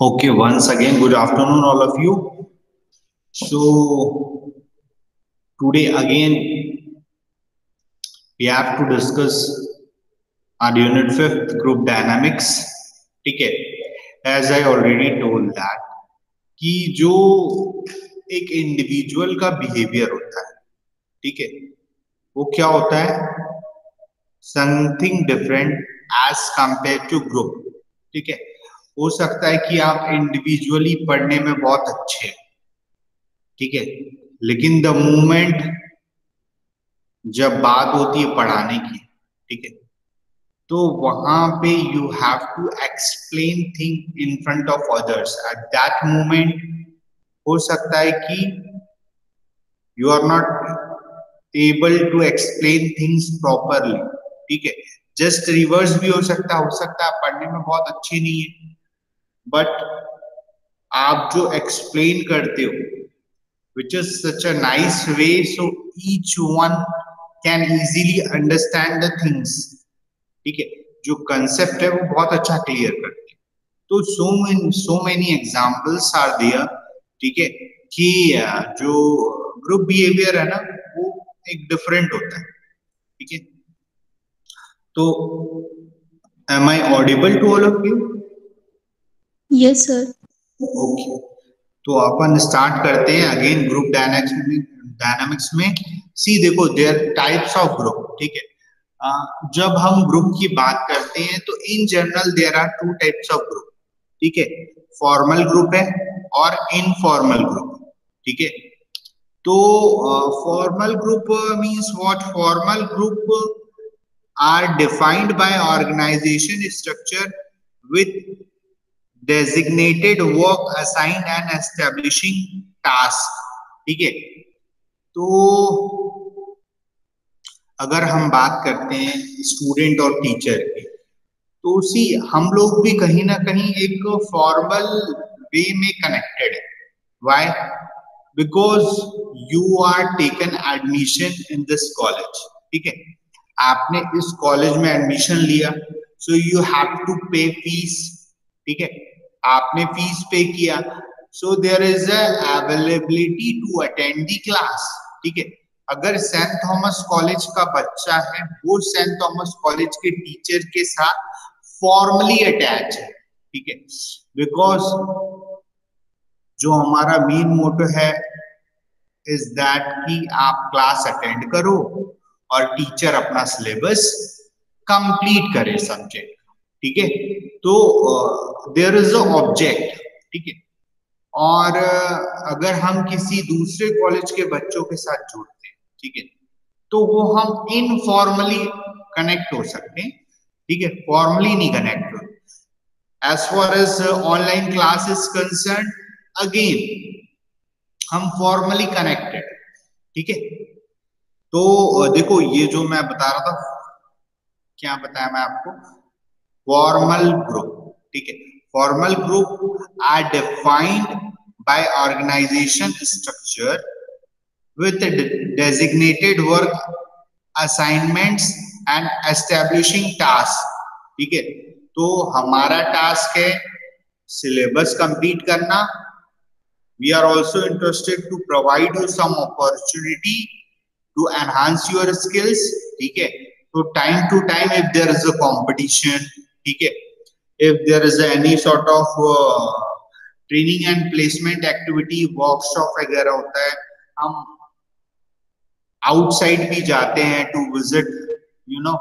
Okay, once again, good afternoon, all of you. So, today again, we have to discuss our Unit 5th group dynamics. ठीक है, as I already told that कि जो एक individual का behaviour होता है, ठीक है, वो क्या होता है, something different as compare to group. ठीक है, हो सकता है कि आप इंडिविजुअली पढ़ने में बहुत अच्छे हैं, ठीक है, लेकिन द मोमेंट जब बात होती है पढ़ाने की, ठीक है, तो वहां पे you have to explain thing in front of others. At that moment हो सकता है कि you are not able to explain things properly. ठीक है, जस्ट रिवर्स भी हो सकता है पढ़ने में बहुत अच्छे नहीं है, बट आप जो एक्सप्लेन करते हो which is such a nice way so each one can easily understand the things. ठीक है, जो कंसेप्ट है वो बहुत अच्छा क्लियर करते हैं. तो so many examples are there. ठीक है, कि जो ग्रुप बिहेवियर है ना वो एक डिफरेंट होता है. ठीक है, तो am I audible to all of you? Yes, sir. Okay, तो अपन स्टार्ट करते हैं अगेन ग्रुप डायनामिक्स में. सी देखो, देयर टाइप्स ऑफ ग्रुप. ठीक है, जब हम ग्रुप की बात करते हैं तो in general there are two types of group. ठीक है, फॉर्मल ग्रुप है और इनफॉर्मल ग्रुप. ठीक है, तो formal group means what? Formal group are defined by organization structure with designated work assigned and establishing task. ठीक है, तो अगर हम बात करते हैं स्टूडेंट और टीचर की, तो उसी हम लोग भी कहीं ना कहीं एक फॉर्मल वे में कनेक्टेड है. Why? Because you are taken admission in this college. ठीक है, आपने इस कॉलेज में एडमिशन लिया, so you have to pay fees. ठीक है, आपने फीस पे किया, so there is availability to attend the class. ठीक है, अगर सेंट थॉमस कॉलेज का बच्चा है, वो सेंट थॉमस कॉलेज के टीचर के साथ फॉर्मली अटैच है. ठीक है, बिकॉज जो हमारा मेन मोटो है इज दैट कि आप क्लास अटेंड करो और टीचर अपना सिलेबस कंप्लीट करे सब्जेक्ट. ठीक है, तो देयर इज अ ऑब्जेक्ट. ठीक है, और अगर हम किसी दूसरे कॉलेज के बच्चों के साथ जुड़ते हैं, ठीक है, तो वो हम इनफॉर्मली कनेक्ट हो सकते हैं. ठीक है, फॉर्मली नहीं कनेक्ट हो. As far as online class is concern, again हम फॉर्मली कनेक्टेड. ठीक है, तो देखो ये जो मैं बता रहा था, क्या बताया मैं आपको? Formal group. ठीक है, formal group are defined by organization structure with designated work assignments and establishing task. ठीक है, तो हमारा टास्क है सिलेबस कंप्लीट करना. We are also interested to provide you some opportunity to enhance your skills. ठीक है, तो time to time if there is a competition, ठीक है, if there is any sort of training and placement activity, workshop वगैरह होता है, हम outside भी जाते हैं to visit you know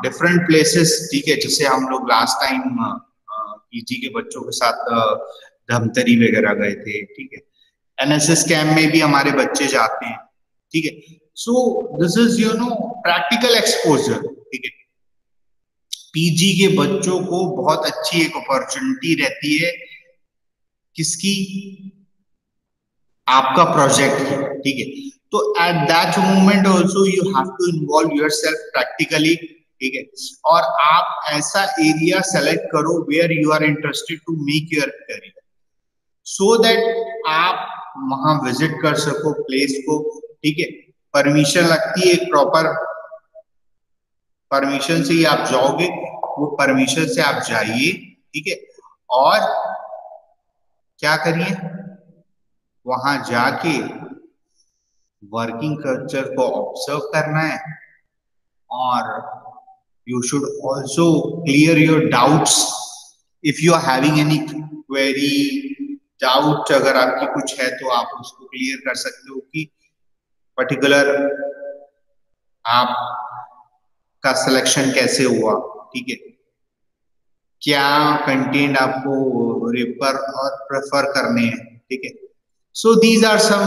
different places. ठीक है, जैसे हम लोग लास्ट टाइम पीजी के बच्चों के साथ धमतरी वगैरह गए थे. ठीक है, एनएसएस कैंप में भी हमारे बच्चे जाते हैं. ठीक है, so this is practical exposure. ठीक है, पीजी के बच्चों को बहुत अच्छी एक अपॉर्चुनिटी रहती है किसकी? आपका प्रोजेक्ट की. ठीक है, तो at that moment also you have to involve yourself practically. ठीक है, और आप ऐसा एरिया सेलेक्ट करो where you are interested to make your career, so that आप वहां विजिट कर सको प्लेस को. ठीक है, परमिशन लगती है, एक प्रॉपर परमिशन से ही आप जाओगे. वो परमिशन से आप जाइए, ठीक है, और क्या करिए, वहां जाके वर्किंग कल्चर को ऑब्जर्व करना है, और you should also clear your doubts if you are having any query doubt, अगर आपकी कुछ है तो आप उसको क्लियर कर सकते हो कि पर्टिकुलर आपका सिलेक्शन कैसे हुआ, ठीक है, क्या कंटेंट आपको रेफर और प्रेफर करने हैं, ठीक है। So these are some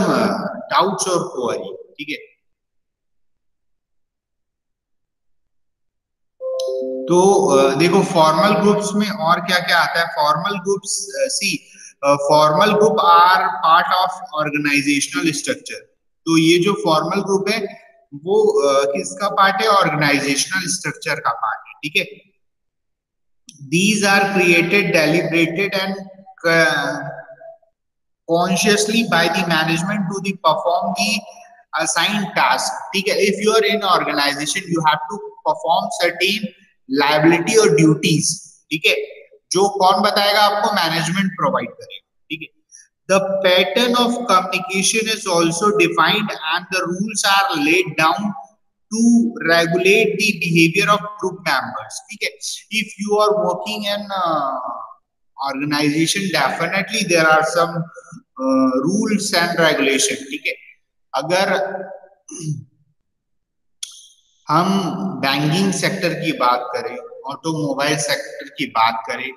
doubts और क्वेरी, ठीक है। तो देखो फॉर्मल ग्रुप्स में और क्या क्या आता है। Formal groups, see formal group are part of organizational structure. तो ये जो फॉर्मल ग्रुप है वो किसका पार्ट है, ऑर्गेनाइजेशनल स्ट्रक्चर का पार्ट है, ठीक है। These are created, deliberated and consciously by the management to the perform the assigned task, ठीक है। if you are in organization you have to perform certain liability और duties, ठीक है, जो कौन बताएगा आपको, मैनेजमेंट प्रोवाइड करेगा, ठीक है। the pattern of communication is also defined and the rules are laid down to regulate the behavior of group members, ठीक है। if you are working in organization definitely there are some rules and regulation, ठीक है। अगर हम banking sector की बात करें, automobile sector की बात करें,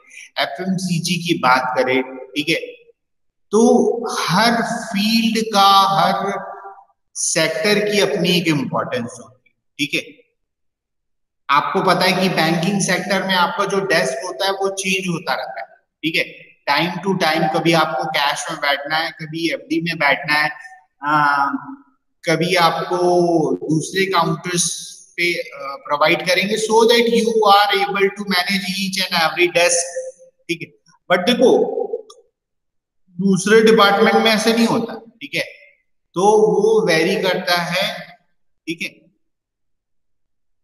एफएमसीजी की बात करें, ठीक है, तो हर फील्ड का, हर सेक्टर की अपनी एक इंपॉर्टेंस होती है, ठीक है। आपको पता है कि बैंकिंग सेक्टर में आपका जो डेस्क होता है वो चेंज होता रहता है, ठीक है, टाइम टू टाइम। कभी आपको कैश में बैठना है, कभी एफडी में बैठना है, कभी आपको दूसरे काउंटर्स पे प्रोवाइड करेंगे, so that you are able to manage each and every desk, ठीक है। बट देखो दूसरे डिपार्टमेंट में ऐसे नहीं होता, ठीक है, तो वो वेरी करता है, ठीक है।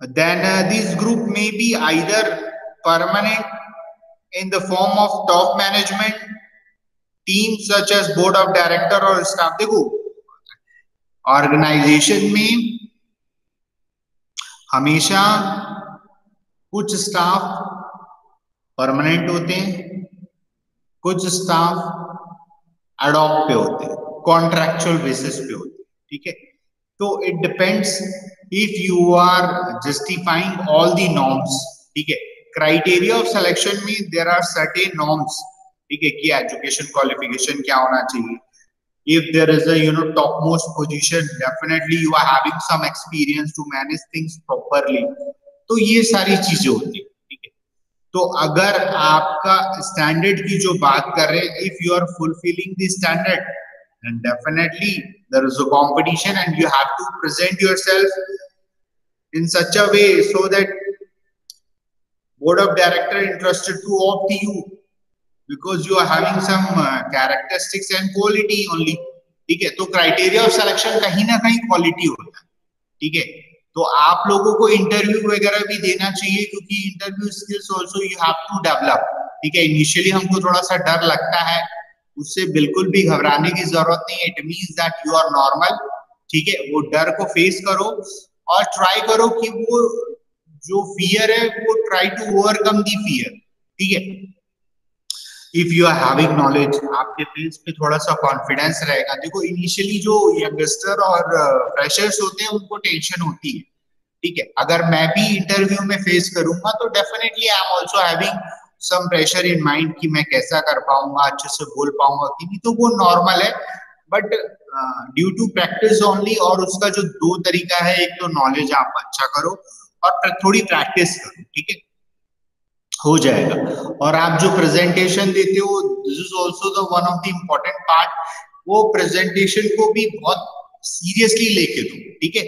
then this group may be either permanent in the form of top management teams such as board of director और staff। देखो ऑर्गेनाइजेशन में हमेशा कुछ स्टाफ परमानेंट होते हैं, कुछ स्टाफ एडॉप पे होते हैं, कॉन्ट्रैक्चुअल बेसिस पे होते हैं, ठीक है। तो it depends if you are justifying all the norms, ठीक है। क्राइटेरिया ऑफ सिलेक्शन में देयर आर सर्टेन नॉर्म्स, ठीक है, कि एजुकेशन क्वालिफिकेशन क्या होना चाहिए, if there is a topmost position definitely you are having some experience to manage things properly, तो ये सारी चीजें होती है, ठीक है। तो अगर आपका स्टैंडर्ड की जो बात कर रहे हैं, if you are fulfilling the standard then definitely there is a competition and you have to present yourself in such a way so that board of director interested to opt you because you are having some characteristics and quality only, ठीक है। तो criteria of selection कहीं ना कहीं quality होता है, ठीक है। तो आप लोगों को इंटरव्यू वगैरह भी देना चाहिए क्योंकि interview skills also you have to develop, ठीक है। इनिशियली हमको थोड़ा सा डर लगता है, उससे बिल्कुल भी घबराने की जरूरत नहीं है। It means that you are normal, ठीक है। वो डर को फेस करो और ट्राई करो कि वो जो फियर है वो try to overcome the fear, ठीक है। If you are having knowledge, आपके फेस पे थोड़ा सा कॉन्फिडेंस रहेगा। देखो इनिशियली जो यंगस्टर और फ्रेशर्स होते हैं उनको टेंशन होती है, ठीक है। अगर मैं भी इंटरव्यू में फेस करूंगा तो definitely I am also having some pressure in mind कि मैं कैसा कर पाऊंगा, अच्छे से बोल पाऊंगा कि नहीं, तो वो नॉर्मल है। But due to practice only, और उसका जो दो तरीका है, एक तो नॉलेज आप अच्छा करो और थोड़ी प्रैक्टिस करो, ठीक है, हो जाएगा। और आप जो प्रेजेंटेशन देते हो, this is also the one of the important part, वो प्रेजेंटेशन को भी बहुत सीरियसली लेके दो, ठीक है।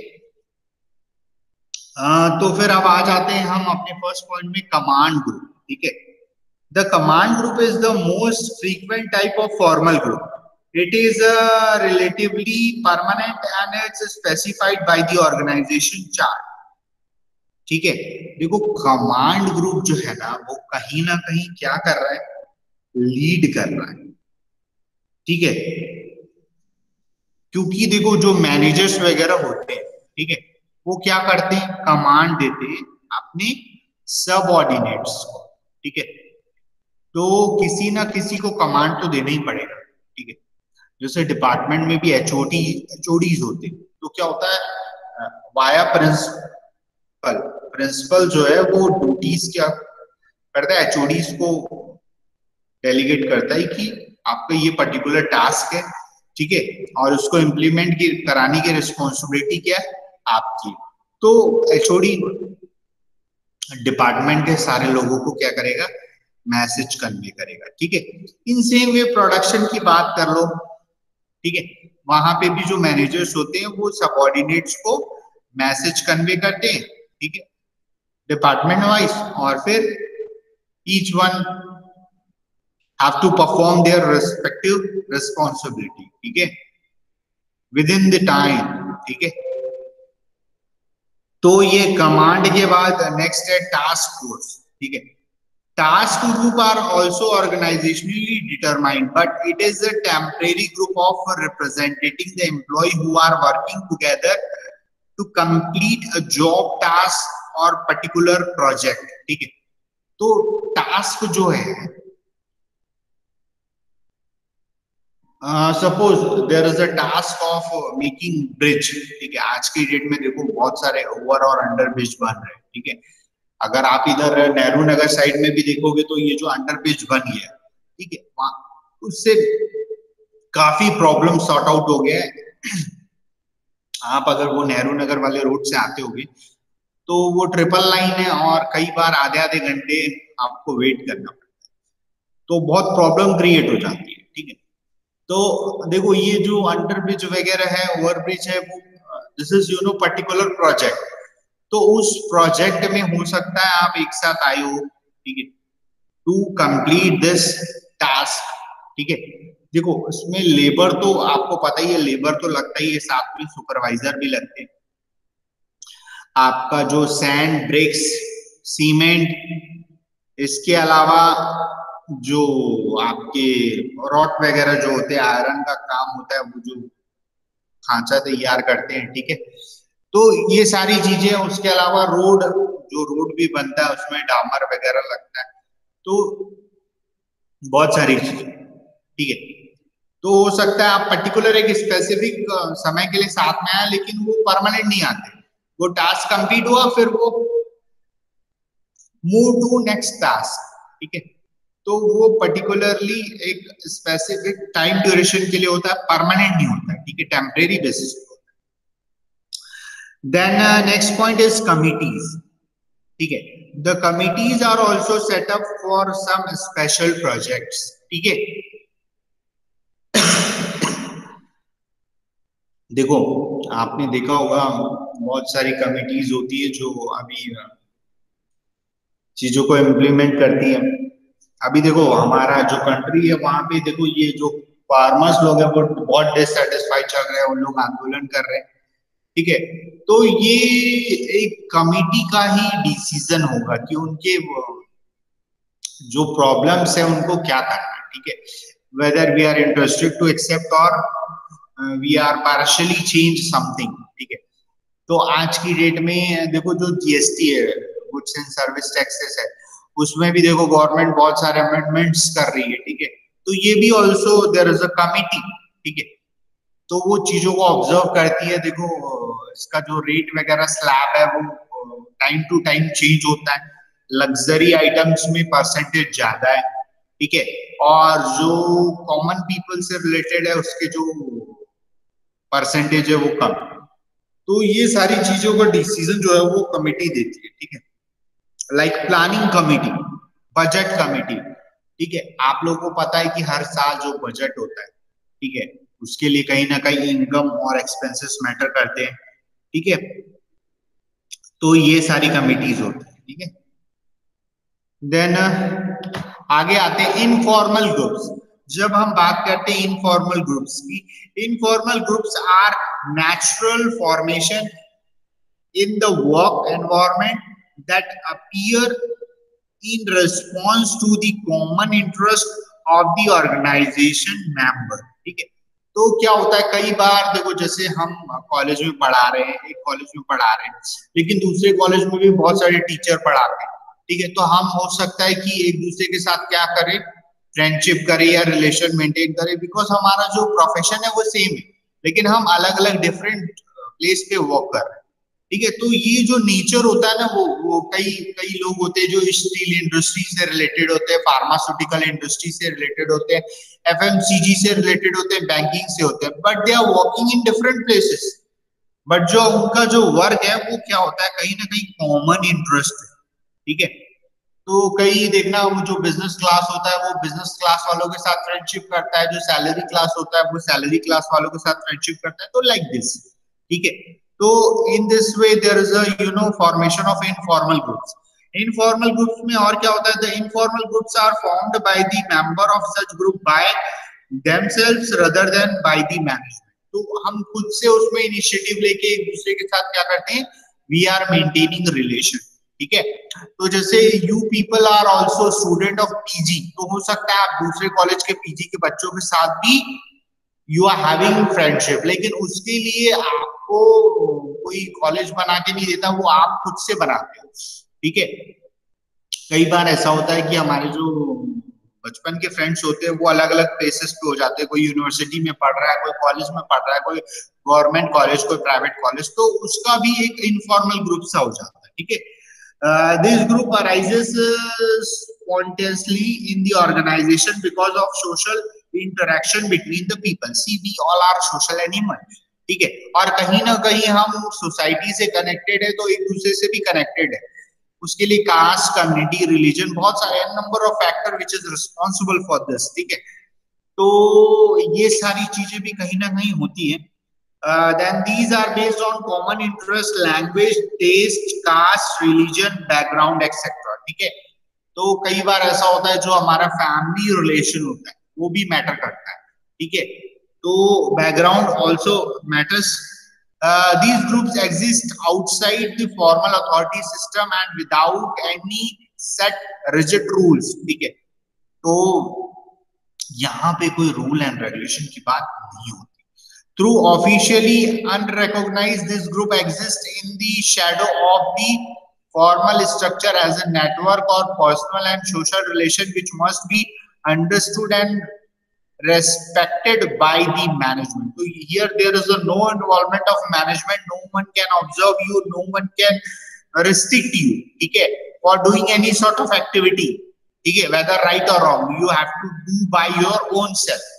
तो फिर अब आ जाते हैं हम अपने फर्स्ट पॉइंट में, कमांड ग्रुप, ठीक है। The command group is the most frequent type of formal group. It is relatively permanent and it's specified by the organization chart. ठीक है। देखो कमांड ग्रुप जो है ना वो कहीं ना कहीं क्या कर रहा है, लीड कर रहा है। ठीक है, क्योंकि देखो जो मैनेजर्स वगैरह होते हैं, ठीक है, वो क्या करते हैं, कमांड देते हैं अपने सबऑर्डिनेट्स को। ठीक है, तो किसी ना किसी को कमांड तो देना ही पड़ेगा। ठीक है, जैसे डिपार्टमेंट में भी एचओडीज होते हैं, तो क्या होता है, वाया प्रिंसिपल प्रिंसिपल जो है वो ड्यूटीज क्या करता है, एचओडीज को डेलीगेट करता है कि आपका ये पर्टिकुलर टास्क है। ठीक है, और उसको इम्प्लीमेंट की कराने की रिस्पॉन्सिबिलिटी क्या है, आपकी। तो एचओडी डिपार्टमेंट के सारे लोगों को क्या करेगा, मैसेज कन्वे करेगा। ठीक है, इन सेम वे प्रोडक्शन की बात कर लो। ठीक है, वहां पे भी जो मैनेजर्स होते हैं वो सबऑर्डिनेट्स को मैसेज कन्वे करते हैं। ठीक है, डिपार्टमेंट वाइज, और फिर each one have to perform their respective responsibility. ठीक है, विद इन द टाइम। ठीक है, तो ये कमांड के बाद नेक्स्ट है टास्क फोर्स। ठीक है, task group are also organizationally determined, but it is a temporary group of representing the employee who are working together to complete a job task or particular project. ठीक है, तो task जो है, suppose there is a task of making bridge. ठीक है, आज की date में देखो बहुत सारे ओवर और अंडर ब्रिज बन रहे हैं। ठीक है, अगर आप इधर नेहरू नगर साइड में भी देखोगे तो ये जो अंडर ब्रिज बन गया, ठीक है, उससे काफी प्रॉब्लम सॉर्ट आउट हो गया है। आप अगर वो नेहरू नगर वाले रोड से आते होगे तो वो ट्रिपल लाइन है और कई बार आधे आधे घंटे आपको वेट करना पड़ता है, तो बहुत प्रॉब्लम क्रिएट हो जाती है। ठीक है, तो देखो ये जो अंडर ब्रिज वगैरह है, ओवर ब्रिज है, वो दिस इज पर्टिकुलर प्रोजेक्ट। तो उस प्रोजेक्ट में हो सकता है आप एक साथ आए हो। ठीक है, टू कंप्लीट दिस टास्क। ठीक है, देखो इसमें लेबर तो आपको पता ही है, लेबर तो लगता ही है, साथ में सुपरवाइजर भी लगते हैं। आपका जो सैंड, ब्रिक्स, सीमेंट, इसके अलावा जो आपके रॉड वगैरह जो होते हैं, आयरन का काम होता है, वो जो खांचा तैयार करते हैं। ठीक है, तो ये सारी चीजें, उसके अलावा रोड, जो रोड भी बनता है उसमें डामर वगैरह लगता है, तो बहुत सारी चीजें। ठीक है, तो हो सकता है आप पर्टिकुलर एक स्पेसिफिक समय के लिए साथ में आए, लेकिन वो परमानेंट नहीं आते। वो टास्क कंप्लीट हुआ, फिर वो मूव टू नेक्स्ट टास्क। ठीक है, तो वो पर्टिकुलरली एक स्पेसिफिक टाइम ड्यूरेशन के लिए होता है, परमानेंट नहीं होता है। ठीक है, टेम्परेरी बेसिस पे। Then next point is committees. ठीक है, the committees are also set up for some special projects. ठीक है, देखो आपने देखा होगा बहुत सारी कमिटीज होती है जो अभी चीजों को इम्प्लीमेंट करती है। अभी देखो हमारा जो कंट्री है वहां पे देखो ये जो फार्मर्स लोग हैं वो बहुत डिससेटिस्फाइड चल रहे हैं, उन लोग आंदोलन कर रहे हैं। ठीक है, तो ये एक कमिटी का ही डिसीजन होगा कि उनके जो प्रॉब्लम्स है उनको क्या करना है। ठीक है, whether we are interested to accept और we are partially change something. ठीक है, तो आज की डेट में देखो जो जीएसटी है, गुड्स एंड सर्विस टैक्सेस है, उसमें भी देखो गवर्नमेंट बहुत सारे अमेंडमेंट्स कर रही है। ठीक है, तो ये भी also there is a committee. ठीक है, तो वो चीजों को ऑब्जर्व करती है। देखो इसका जो रेट वगैरह स्लैब है वो टाइम टू टाइम चेंज होता है, लग्जरी आइटम्स में परसेंटेज ज्यादा है। ठीक है, और जो कॉमन पीपल से रिलेटेड है उसके जो परसेंटेज है वो कम। तो ये सारी चीजों का डिसीजन जो है वो कमेटी देती है। ठीक है, like planning committee, budget committee. ठीक है, आप लोगों को पता है कि हर साल जो बजट होता है, ठीक है, उसके लिए कहीं ना कहीं इनकम और एक्सपेंसेस मैटर करते हैं। ठीक है, तो ये सारी कमिटीज होती है। ठीक है, देन आगे आते हैं इनफॉर्मल ग्रुप्स। जब हम बात करते हैं इनफॉर्मल ग्रुप्स की, informal groups are natural formation in the work environment that appear in response to the common interest of the organization member। ठीक है, तो क्या होता है कई बार देखो, जैसे हम कॉलेज में पढ़ा रहे हैं, एक कॉलेज में पढ़ा रहे हैं, लेकिन दूसरे कॉलेज में भी बहुत सारे टीचर पढ़ाते हैं। ठीक है, तो हम हो सकता है कि एक दूसरे के साथ क्या करें, फ्रेंडशिप करें या रिलेशन मेंटेन करें, बिकॉज हमारा जो प्रोफेशन है वो सेम है, लेकिन हम अलग अलग डिफरेंट प्लेस पे वर्क कर रहे हैं। ठीक है, तो ये जो नेचर होता है ना, वो कई कई लोग होते हैं जो स्टील इंडस्ट्री से रिलेटेड होते हैं, फार्मास्यूटिकल इंडस्ट्री से रिलेटेड होते हैं, एफएमसीजी से रिलेटेड होते हैं, बैंकिंग से होते हैं, but they are working in different places. But जो उनका जो वर्क है वो क्या होता है, कहीं ना कहीं कॉमन इंटरेस्ट है। ठीक है, तो कई देखना, वो जो बिजनेस क्लास होता है वो बिजनेस क्लास वालों के साथ फ्रेंडशिप करता है, जो सैलरी क्लास होता है वो सैलरी क्लास वालों के साथ फ्रेंडशिप करता है, तो लाइक दिस। ठीक है, तो in this way there is a formation of informal groups. Informal groups में और क्या होता है, the informal groups are formed by the member of such group by themselves rather than by the management. तो हम खुद से उसमें इनिशिएटिव लेके एक दूसरे के साथ क्या करते हैं, वी आर मेंटेनिंग रिलेशन। ठीक है, तो जैसे you people are also student of PG, तो हो सकता है आप दूसरे कॉलेज के पीजी के बच्चों के साथ भी यू आर हैविंग फ्रेंडशिप, लेकिन उसके लिए आपको कोई कॉलेज बना के नहीं देता, वो आप खुद से बनाते हो। ठीक है, कई बार ऐसा होता है कि हमारे जो बचपन के फ्रेंड्स होते हैं वो अलग अलग प्लेसेस पे हो जाते हैं, कोई यूनिवर्सिटी में पढ़ रहा है, कोई कॉलेज में पढ़ रहा है, कोई गवर्नमेंट कॉलेज, कोई प्राइवेट कॉलेज, तो उसका भी एक इनफॉर्मल ग्रुप सा हो जाता है। ठीक है, this group arises spontaneously in the organization because of social interaction between the people। See, we all are social animals। ठीक है, और कहीं ना कहीं हम सोसाइटी से कनेक्टेड है, तो एक दूसरे से भी कनेक्टेड है। उसके लिए कास्ट, कम्युनिटी, रिलीजन, बहुत सारे number of factor which is responsible for this. ठीक है, तो ये सारी चीजें भी कहीं ना कहीं होती है। Then these are based on common interest, language, taste, caste, religion, background, etc। ठीक है, तो कई बार ऐसा होता है जो हमारा फैमिली रिलेशन होता है वो भी मैटर करता है। ठीक है, तो background also matters. These groups exist outside the formal authority system and without any set rigid rules। ठीक है, तो यहाँ पे कोई रूल एंड रेगुलेशन की बात नहीं होती। Through officially unrecognized, this group exists in the shadow of the formal structure as a network or personal and social relation which must be understood and respected by the management। So here there is a no involvement of management, no one can observe you, no one can restrict you। ठीक है, for doing any sort of activity। ठीक है, whether right or wrong, you have to do by your own self।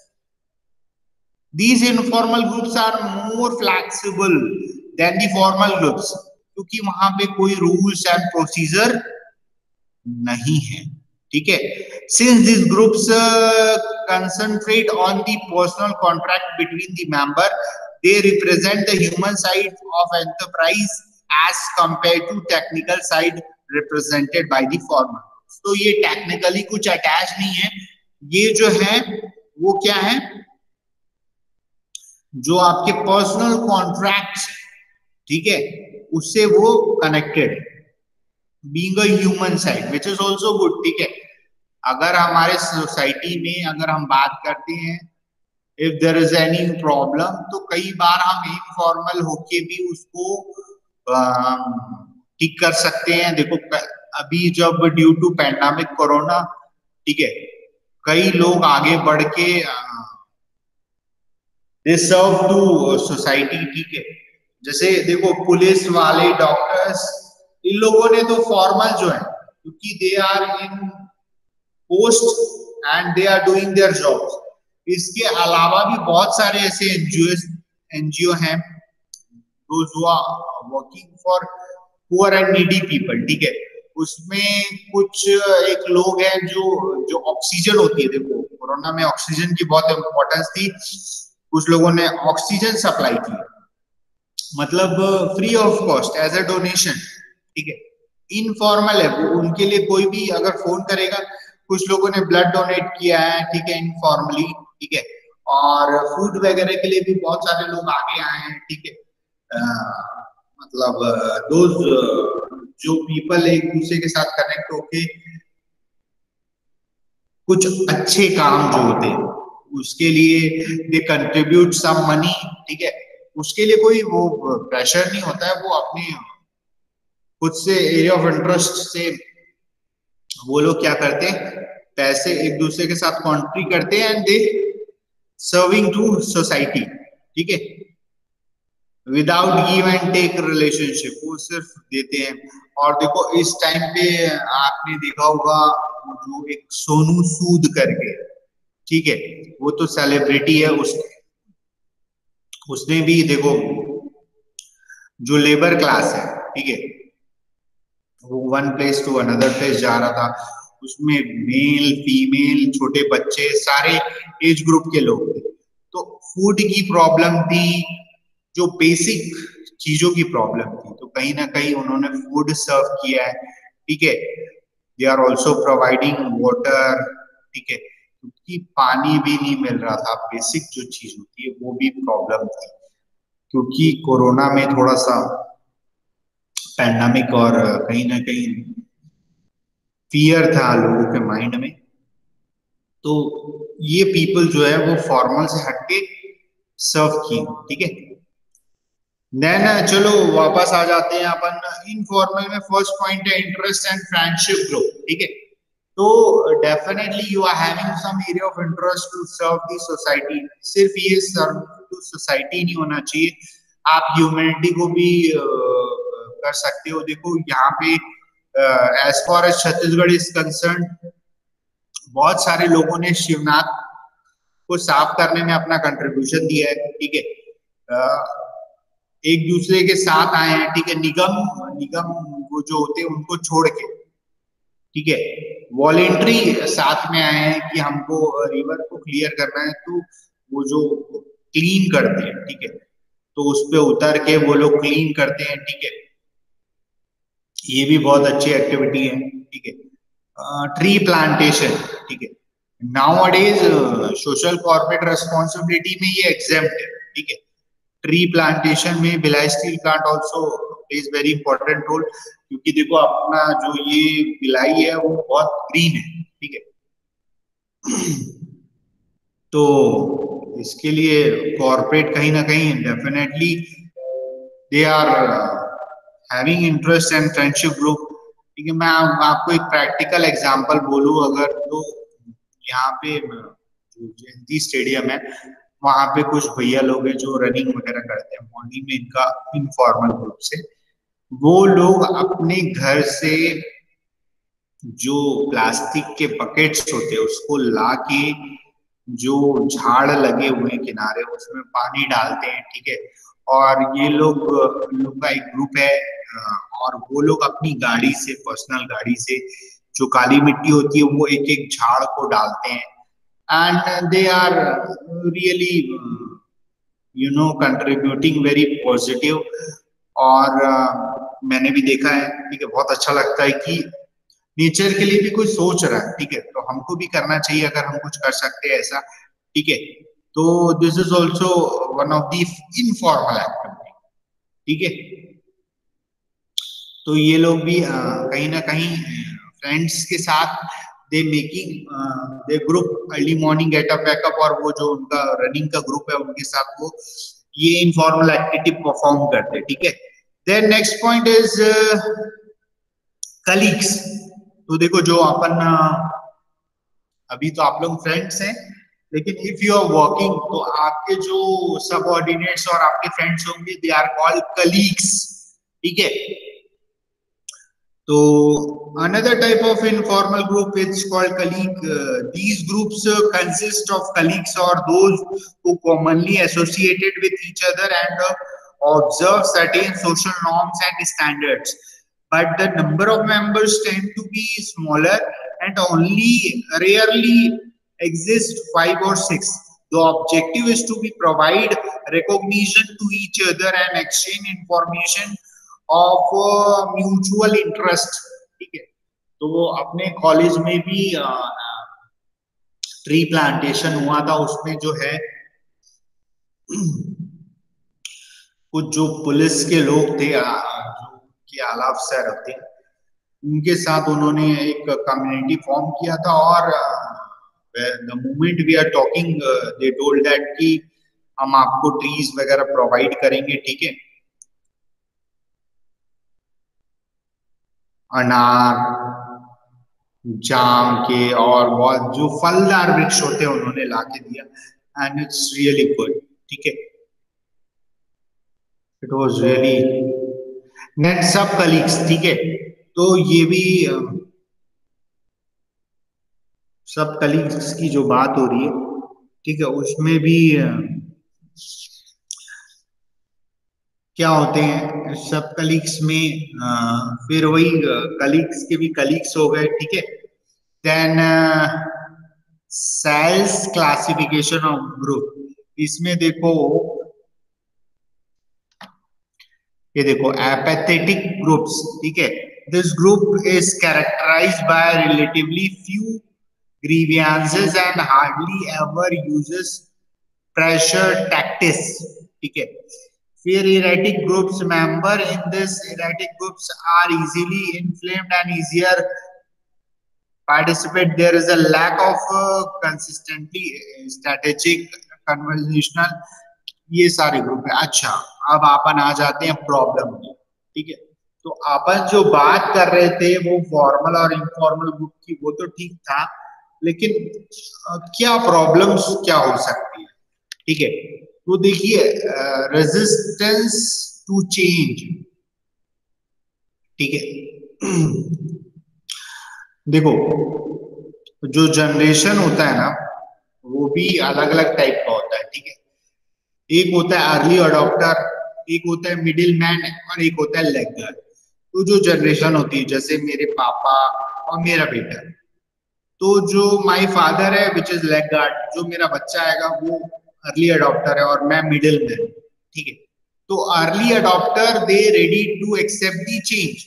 These informal groups are more flexible than the formal groups, क्योंकि वहां पे कोई rules and procedure नहीं है। ठीक है, since these groups concentrate on the personal contract between the member, they represent the human side of enterprise as compared to technical side represented by the formal। तो ये टेक्निकली कुछ attach नहीं है, ये जो है वो क्या है, जो आपके पर्सनल कॉन्ट्रैक्ट, ठीक है, उससे वो कनेक्टेड है, being a human side which is also good. ठीक है, अगर हमारे सोसाइटी में अगर हम बात करते हैं, if there is any problem, तो कई बार हम इनफॉर्मल होके भी उसको ठीक कर सकते हैं। देखो अभी जब ड्यू टू पैंडेमिक कोरोना, ठीक है, कई लोग आगे बढ़ के दे सर्व टू सोसाइटी। ठीक है, जैसे देखो पुलिस वाले, डॉक्टर्स, इन लोगों ने तो फॉर्मल जो है, क्योंकि they are in post and they are doing their job. इसके अलावा भी बहुत सारे ऐसे एनजीओ हैं working for poor and needy people. ठीक है, उसमें कुछ एक लोग हैं जो जो ऑक्सीजन होती है, देखो कोरोना में ऑक्सीजन की बहुत इंपॉर्टेंस थी, कुछ लोगों ने ऑक्सीजन सप्लाई की, मतलब free of cost as a donation. ठीक है, इनफॉर्मल है वो, उनके लिए कोई भी अगर फोन करेगा, कुछ लोगों ने ब्लड डोनेट किया है, ठीक है, इनफॉर्मली। ठीक है, और फूड वगैरह के लिए भी बहुत सारे लोग आगे आए हैं। ठीक है, मतलब दोज जो पीपल एक दूसरे के साथ कनेक्ट होके कुछ अच्छे काम जो होते हैं उसके लिए दे कंट्रीब्यूट सम मनी, ठीक है। उसके लिए कोई वो प्रेशर नहीं होता है, वो अपने खुद से एरिया ऑफ इंटरेस्ट से वो लोग क्या करते हैं, पैसे एक दूसरे के साथ कॉन्ट्री करते हैं and they serving to society, ठीक है, without give and take relationship, वो सिर्फ देते हैं। और देखो इस टाइम पे आपने देखा होगा जो एक सोनू सूद करके, ठीक है, वो तो सेलिब्रिटी है, उसने भी देखो जो लेबर क्लास है, ठीक है, वो one place to another place जा रहा था, उसमें मेल फीमेल छोटे बच्चे सारे एज ग्रुप के लोग थे। तो फूड की प्रॉब्लम थी, जो बेसिक चीजों की प्रॉब्लम थी, तो कहीं ना कहीं उन्होंने फूड सर्व किया है, ठीक है। They are also providing water, ठीक है, क्योंकि पानी भी नहीं मिल रहा था, बेसिक जो चीज होती है वो भी प्रॉब्लम थी, क्योंकि कोरोना में थोड़ा सा पैंडमिक और कहीं ना कहीं फियर था लोगों के माइंड में। तो ये पीपल जो है वो फॉर्मल से हटके सर्व की, ठीक है। देन चलो वापस आ जाते हैं अपन इनफॉर्मल में। फर्स्ट पॉइंट है इंटरेस्ट एंड फ्रेंडशिप ग्रुप, ठीक है। तो definitely you are having some area of interest to serve the society. सिर्फ ये सर्व टू सोसाइटी नहीं होना चाहिए, आप ह्यूमैनिटी को भी कर सकते हो। देखो यहाँ पे as far as Chhattisgarh is concern, बहुत सारे लोगों ने शिवनाथ को साफ करने में अपना कंट्रीब्यूशन दिया है, ठीक है। एक दूसरे के साथ आए हैं, ठीक है, निगम निगम वो जो होते हैं उनको छोड़ के, ठीक है, वॉलेंट्री साथ में आए हैं कि हमको रिवर को क्लियर करना है, तो वो जो क्लीन करते हैं, ठीक है, तो उस पे उतर के वो लोग क्लीन करते हैं, ठीक है। ये भी बहुत अच्छी एक्टिविटी है, ठीक है। ट्री प्लांटेशन, ठीक है, नाउ अडेज सोशल कॉर्पोरेट रेस्पॉन्सिबिलिटी में ये एग्जेम्प्ट है, ठीक है। ट्री प्लांटेशन में Bhilai steel plant also plays very important role, क्योंकि देखो अपना जो ये भिलाई है वो बहुत ग्रीन है, ठीक है। तो इसके लिए कॉर्पोरेट कहीं ना कहीं definitely they are having interest and friendship group, ठीक है। मैं आपको एक प्रैक्टिकल एग्जांपल बोलूं अगर, तो यहाँ पे जो जयंती स्टेडियम है वहां पे कुछ भैया लोग हैं जो रनिंग वगैरह करते हैं मॉर्निंग में, इनका इनफॉर्मल ग्रुप से, वो लोग अपने घर से जो प्लास्टिक के बकेट्स होते हैं उसको लाके जो झाड़ लगे हुए हैं किनारे उसमें पानी डालते हैं, ठीक है। और ये लोग का एक ग्रुप है, और वो लोग अपनी गाड़ी से, पर्सनल गाड़ी से जो काली मिट्टी होती है वो एक एक झाड़ को डालते हैं, and they are really contributing very positive. और मैंने भी देखा है, ठीक है, बहुत अच्छा लगता है कि नेचर के लिए भी कोई सोच रहा है, ठीक है, तो हमको भी करना चाहिए अगर हम कुछ कर सकते हैं ऐसा, ठीक है। तो this is also one of the informal activity, ठीक है। तो ये लोग भी कहीं ना कहीं फ्रेंड्स के साथ they making they group early morning getup backup, और वो जो उनका रनिंग का ग्रुप है उनके साथ वो ये इनफॉर्मल एक्टिविटी परफॉर्म करते हैं, ठीक है। Then next point is colleagues. तो देखो जो अपन अभी तो आप लोग फ्रेंड्स हैं, लेकिन इफ यू आर वर्किंग तो आपके जो सबऑर्डिनेट्स और आपके फ्रेंड्स होंगे दे आर कॉल्ड कलीग्स, ठीक है। So another type of informal group is called colleague. These groups consist of colleagues or those who commonly associated with each other and observe certain social norms and standards. But the number of members tend to be smaller and only rarely exist five or six. The objective is to be provide recognition to each other and exchange information of mutual interest, ठीक है। तो वो अपने college में भी tree plantation हुआ था, उसमें जो है कुछ जो पुलिस के लोग थे, जो के आला अफसर थे, उनके साथ उन्होंने एक कम्युनिटी फॉर्म किया था। और the moment we are talking, they told that कि हम आपको ट्रीज वगैरह प्रोवाइड करेंगे, ठीक है, अनार, जाम के और बहुत जो फलदार वृक्ष होते हैं उन्होंने लाके दिया। एंड इट्स रियली गुड, ठीक है, इट वाज रियली। नेक्स्ट सब कलीग्स, ठीक है, तो ये भी सब कलीग्स की जो बात हो रही है, ठीक है, उसमें भी क्या होते हैं सब कलीग्स में, फिर वही कलीग्स के भी कलीग्स हो गए, ठीक है। Then Sayles classification of group, इसमें देखो, ये देखो एपेथेटिक ग्रुप्स, ठीक है, this group is characterized by relatively few grievances and hardly ever uses pressure tactics, ठीक है। फिर erratic groups, member in this erratic groups are easily inflamed and easier participate. There is a lack of consistently strategic conversational, ये सारे group है। अच्छा, अब अपन आ जाते हैं प्रॉब्लम में, ठीक है। तो अपन जो बात कर रहे थे वो फॉर्मल और इनफॉर्मल ग्रुप की, वो तो ठीक था, लेकिन क्या प्रॉब्लम्स क्या हो सकती है, ठीक है। तो देखिए, रेजिस्टेंस टू चेंज, ठीक है। देखो, जो जनरेशन होता है ना, वो भी अलग अलग टाइप का होता है, ठीक है। एक होता है अर्ली अडॉप्टर, एक होता है मिडिल मैन, और एक होता है लैगर। तो जो जनरेशन होती है, जैसे मेरे पापा और मेरा बेटा, तो जो माय फादर है विच इज लैगार्ड, जो मेरा बच्चा आएगा वो अर्ली अडॉप्टर है, और मैं मिडिल मैन, ठीक है। तो early adopter they ready to accept the change,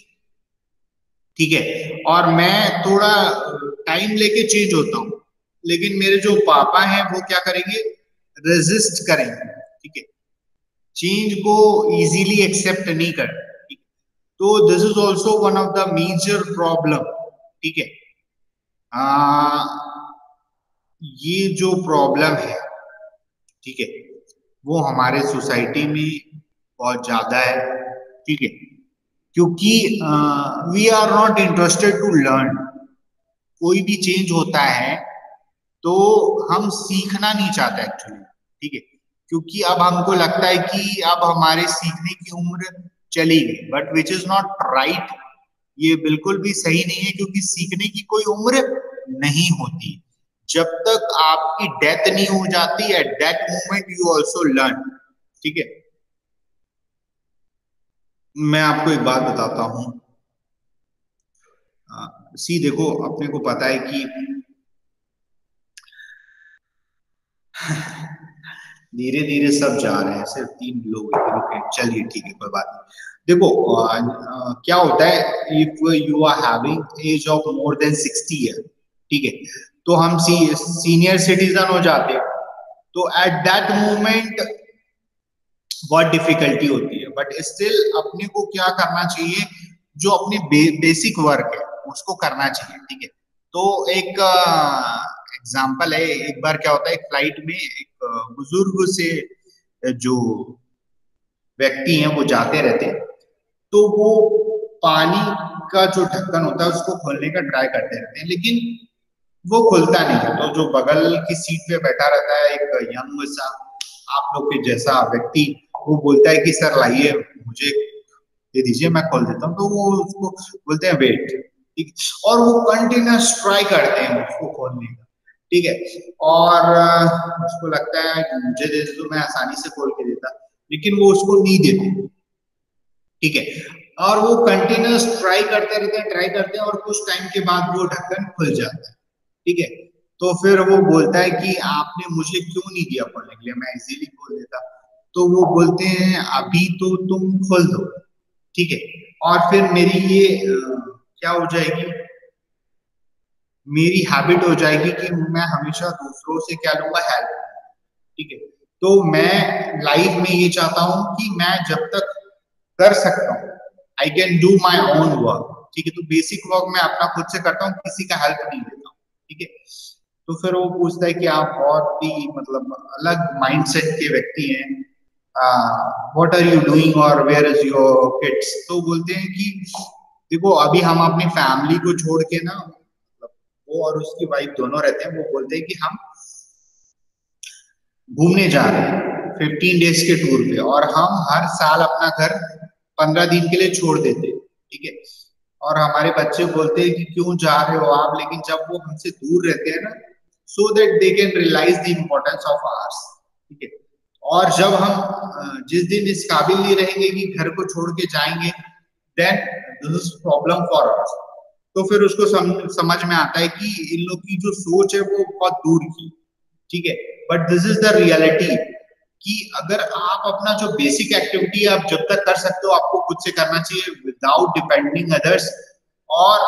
ठीक है, और मैं थोड़ा टाइम लेके चेंज होता हूँ। लेकिन मेरे जो पापा हैं वो क्या करेंगे, रेजिस्ट करेंगे, ठीक है, चेंज को इजीली एक्सेप्ट नहीं करते। तो this is also one of the major problem, ठीक है। ये जो प्रॉब्लम है, ठीक है, वो हमारे सोसाइटी में बहुत ज्यादा है, ठीक है, क्योंकि we are not interested to learn. कोई भी चेंज होता है तो हम सीखना नहीं चाहते एक्चुअली, ठीक है, क्योंकि अब हमको लगता है कि अब हमारे सीखने की उम्र चली गई, but which is not right. ये बिल्कुल भी सही नहीं है, क्योंकि सीखने की कोई उम्र नहीं होती। जब तक आपकी डेथ नहीं हो जाती, eight that moment you also learn, ठीक है। मैं आपको एक बात बताता हूँ। सी देखो, अपने को पता है कि धीरे धीरे सब जा रहे हैं, सिर्फ 3 लोग रुके, चलिए ठीक है, कोई बात नहीं। देखो, क्या होता है, if you are having age of more than 60 year, ठीक है, तो हम सीनियर सिटीजन हो जाते हैं। तो एट दैट मोमेंट बहुत डिफिकल्टी होती है, बट स्टिल अपने को क्या करना चाहिए, जो अपने बेसिक वर्क है उसको करना चाहिए, ठीक है। तो एक एग्जाम्पल है, एक बार क्या होता है, एक फ्लाइट में एक बुजुर्ग से जो व्यक्ति हैं वो जाते रहते हैं, तो वो पानी का जो ढक्कन होता है उसको खोलने का ट्राई करते रहते हैं, लेकिन वो खुलता नहीं है। तो जो बगल की सीट पे बैठा रहता है एक यंग सा, आप लोग के जैसा व्यक्ति, वो बोलता है कि सर लाइए, मुझे दे दीजिए, मैं खोल देता हूँ। तो वो उसको बोलते हैं वेट, ठीक, और वो कंटिन्यूस ट्राई करते हैं उसको खोलने का, ठीक है। और उसको लगता है कि मुझे दे दे तो मैं आसानी से खोल के देता, लेकिन वो उसको नहीं देते, ठीक है। और वो कंटिन्यूस ट्राई करते रहते हैं, ट्राई करते हैं, और कुछ टाइम के बाद वो ढक्कन खुल जाता है, ठीक है। तो फिर वो बोलता है कि आपने मुझे क्यों नहीं दिया खोलने के लिए, मैं इजीली खोल देता। तो वो बोलते हैं अभी तो तुम खोल दो, ठीक है, और फिर मेरी ये क्या हो जाएगी, मेरी हैबिट हो जाएगी कि मैं हमेशा दूसरों से क्या लूंगा, हेल्प, ठीक है। तो मैं लाइफ में ये चाहता हूं कि मैं जब तक कर सकता हूँ, I can do my own work. ठीक है, तो बेसिक वर्क मैं अपना खुद से करता हूँ, किसी का हेल्प नहीं लेता हूँ। ठीक है, तो फिर वो पूछता है कि आप बहुत ही मतलब अलग माइंडसेट के व्यक्ति हैं, व्हाट आर यू डूइंग और वेयर इज योर किड्स। तो बोलते हैं कि देखो अभी हम अपनी फैमिली को छोड़ के ना, मतलब वो और उसकी वाइफ दोनों रहते हैं, वो बोलते हैं कि हम घूमने जा रहे हैं 15 डेज के टूर पे, और हम हर साल अपना घर 15 दिन के लिए छोड़ देते हैं। ठीक है, और हमारे बच्चे बोलते हैं कि क्यों जा रहे हो आप, लेकिन जब वो हमसे दूर रहते हैं ना, so that they can realise the importance of hours. ठीक है, और जब हम जिस दिन इस काबिल नहीं रहेंगे कि घर को छोड़ के जाएंगे, then this is problem for us. तो फिर उसको समझ में आता है कि इन लोग की जो सोच है वो बहुत दूर की। ठीक है, but this is the reality कि अगर आप अपना जो बेसिक एक्टिविटी आप जब तक कर सकते हो आपको खुद से करना चाहिए विदाउट डिपेंडिंग अदर्स, और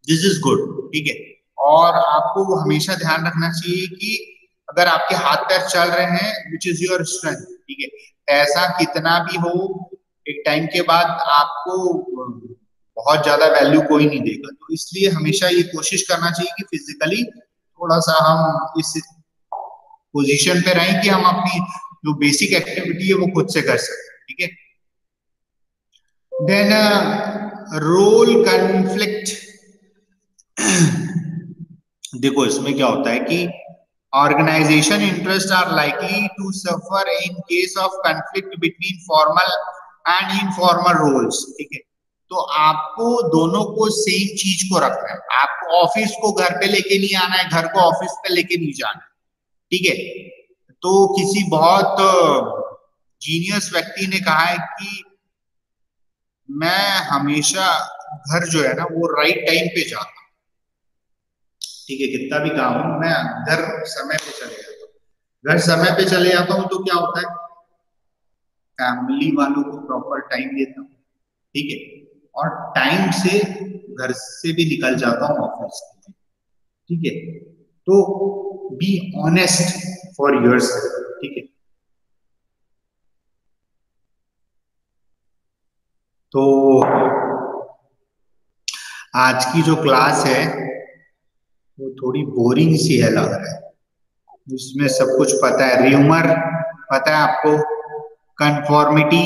दिस इज गुड। ठीक है, और आपको वो हमेशा ध्यान रखना चाहिए कि अगर आपके हाथ पैर चल रहे हैं विच इज योर स्ट्रेंथ। ठीक है, पैसा कितना भी हो, एक टाइम के बाद आपको बहुत ज्यादा वैल्यू कोई नहीं देगा, तो इसलिए हमेशा ये कोशिश करना चाहिए कि फिजिकली थोड़ा सा हम इस पोजीशन पे रहें कि हम अपनी जो बेसिक एक्टिविटी है वो खुद से कर सकते हैं। ठीक है, देन रोल कन्फ्लिक्ट। देखो इसमें क्या होता है कि organisation interest are likely to suffer in case of conflict between formal and informal roles. ठीक है, तो आपको दोनों को सेम चीज को रखना है, आपको ऑफिस को घर पे लेके नहीं आना है, घर को ऑफिस पे लेके नहीं जाना। ठीक है, तो किसी बहुत जीनियस व्यक्ति ने कहा है कि मैं हमेशा घर जो है ना वो राइट टाइम पे जाता हूँ। ठीक है, कितना भी काम हो मैं घर समय पे चले जाता हूँ। घर समय पे चले जाता हूँ तो क्या होता है, फैमिली वालों को प्रॉपर टाइम देता हूँ। ठीक है, और टाइम से घर से भी निकल जाता हूँ ऑफिस के लिए। ठीक है, तो बी ऑनेस्ट फॉर योरसेल्फ। ठीक है, तो आज की जो क्लास है वो थोड़ी बोरिंग सी है लग रहा है, उसमें सब कुछ पता है, र्यूमर पता है आपको, कंफॉर्मिटी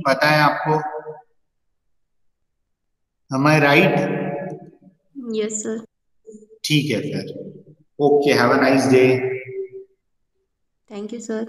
पता है आपको, am I right? Yes, sir. ठीक है फिर, okay, have a nice day. Thank you, sir.